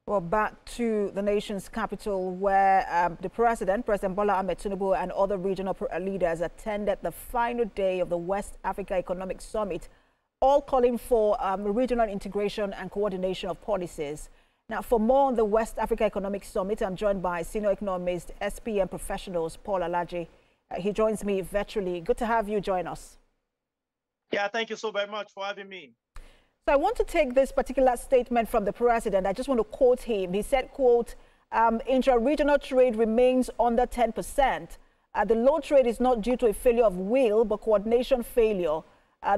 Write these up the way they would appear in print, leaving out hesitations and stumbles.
Well, back to the nation's capital, where the President Bola Ahmed Tinubu, and other regional leaders attended the final day of the West Africa Economic Summit, all calling for regional integration and coordination of policies. Now, for more on the West Africa Economic Summit, I'm joined by senior economist, SPM professionals, Paul Alaji. He joins me virtually. Good to have you join us. Yeah, thank you so very much for having me. So I want to take this particular statement from the president. I just want to quote him. He said, quote, intra-regional trade remains under 10%. The low trade is not due to a failure of will, but coordination failure.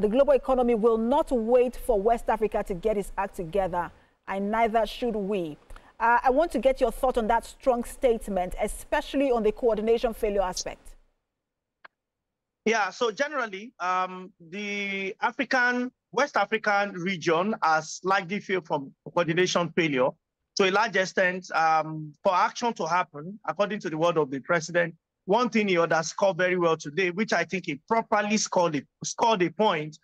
The global economy will not wait for West Africa to get its act together, and neither should we. I want to get your thought on that strong statement, especially on the coordination failure aspect. Yeah, so generally, the West African region has likely failed from coordination failure to a large extent. For action to happen, according to the word of the president, one thing he underscored very well today, which I think he properly scored a point,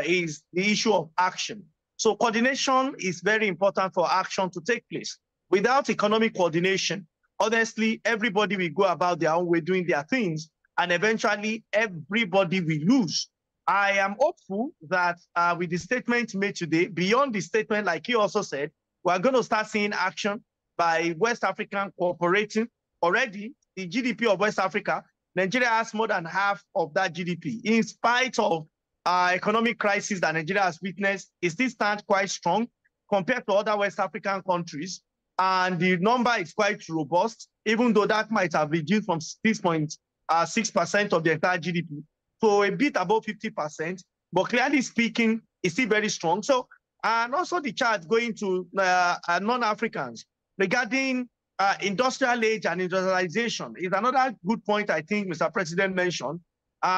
is the issue of action. So coordination is very important for action to take place. Without economic coordination, honestly, everybody will go about their own way doing their things, and eventually everybody will lose. I am hopeful that with the statement made today, beyond the statement, like he also said, we're going to start seeing action by West African cooperating. Already, the GDP of West Africa, Nigeria has more than half of that GDP. In spite of economic crisis that Nigeria has witnessed, it still stands quite strong compared to other West African countries. And the number is quite robust, even though that might have reduced from 6% of the entire GDP to a bit above 50%, but clearly speaking, it's still very strong. So, and also the chart going to non-Africans regarding industrial age and industrialization is another good point I think Mr. President mentioned.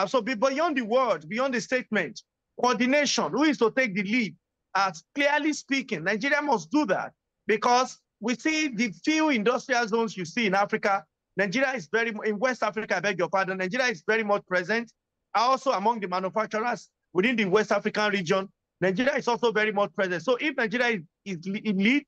So beyond the word, beyond the statement, coordination, who is to take the lead? Clearly speaking, Nigeria must do that, because we see the few industrial zones you see in Africa. Nigeria is in West Africa, I beg your pardon, Nigeria is very much present. Also among the manufacturers within the West African region, Nigeria is also very much present. So if Nigeria is in lead,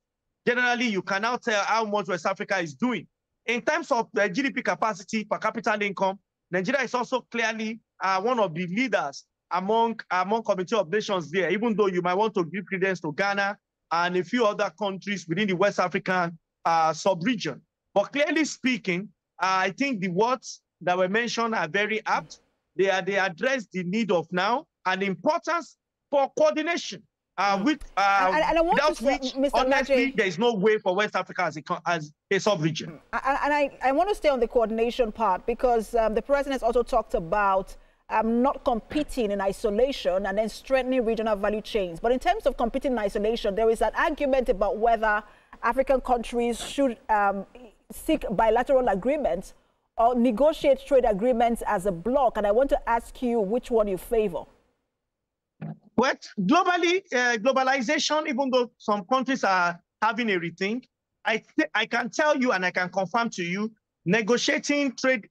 generally you can now tell how much West Africa is doing. In terms of the GDP capacity per capita income, Nigeria is also clearly one of the leaders among Committee of Nations there, even though you might want to give credence to Ghana and a few other countries within the West African sub-region. But clearly speaking, I think the words that were mentioned are very apt. They address the need of now and the importance for coordination, without which, honestly, there is no way for West Africa as a sub-region. And I want to stay on the coordination part, because the president has also talked about not competing in isolation and then strengthening regional value chains. But in terms of competing in isolation, there is an argument about whether African countries should seek bilateral agreements or negotiate trade agreements as a bloc. And I want to ask you which one you favor. Well, globally, globalization, even though some countries are having a rethink, I can tell you and I can confirm to you, negotiating trade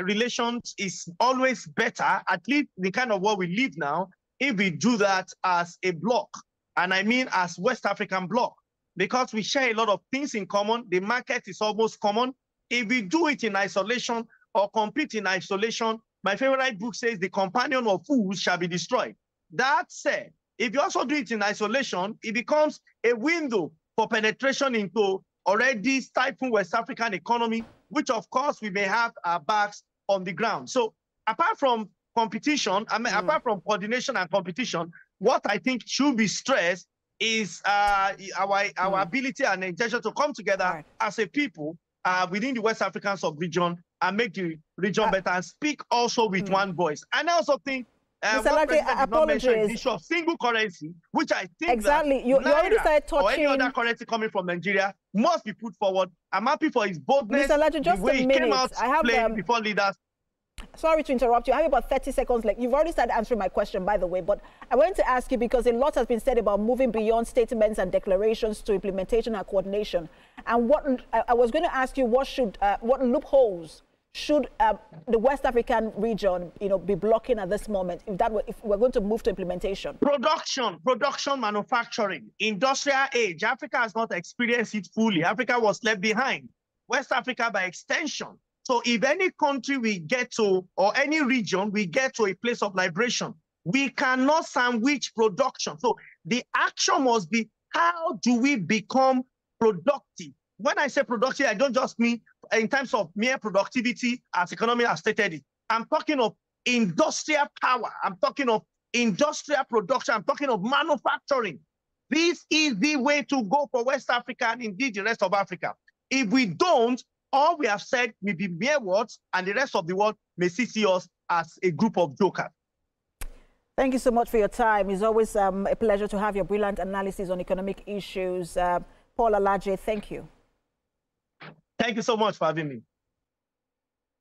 relations is always better, at least the kind of world we live now, if we do that as a bloc. And I mean as West African bloc, because we share a lot of things in common. The market is almost common. If we do it in isolation or compete in isolation, my favorite book says the companion of fools shall be destroyed. That said, if you also do it in isolation, it becomes a window for penetration into already stifling West African economy, which of course we may have our backs on the ground. So apart from competition, apart from coordination and competition, what I think should be stressed is our ability and intention to come together as a people within the West African sub-region and make the region better and speak also with one voice. And I also think what President did not mention is the issue of single currency, which I think that you already started touching, or any other currency coming from Nigeria must be put forward. I'm happy for his boldness, Mr. Alaji, just the way a minute. He came out playing before leaders. Sorry to interrupt you. I have about 30 seconds left. You've already started answering my question, by the way, but I wanted to ask you, because a lot has been said about moving beyond statements and declarations to implementation and coordination. And what I was going to ask you, what loopholes should the West African region, be blocking at this moment if we're going to move to implementation? Production, manufacturing, industrial age. Africa has not experienced it fully. Africa was left behind. West Africa by extension. So if any country we get to, or any region we get to a place of liberation, we cannot sandwich production. So the action must be, how do we become productive? When I say productive, I don't just mean in terms of mere productivity, as economy has stated it. I'm talking of industrial power. I'm talking of industrial production. I'm talking of manufacturing. This is the way to go for West Africa and indeed the rest of Africa. If we don't, all we have said may be mere words, and the rest of the world may see us as a group of jokers. Thank you so much for your time. It's always a pleasure to have your brilliant analysis on economic issues. Paul Alaje, thank you. Thank you so much for having me.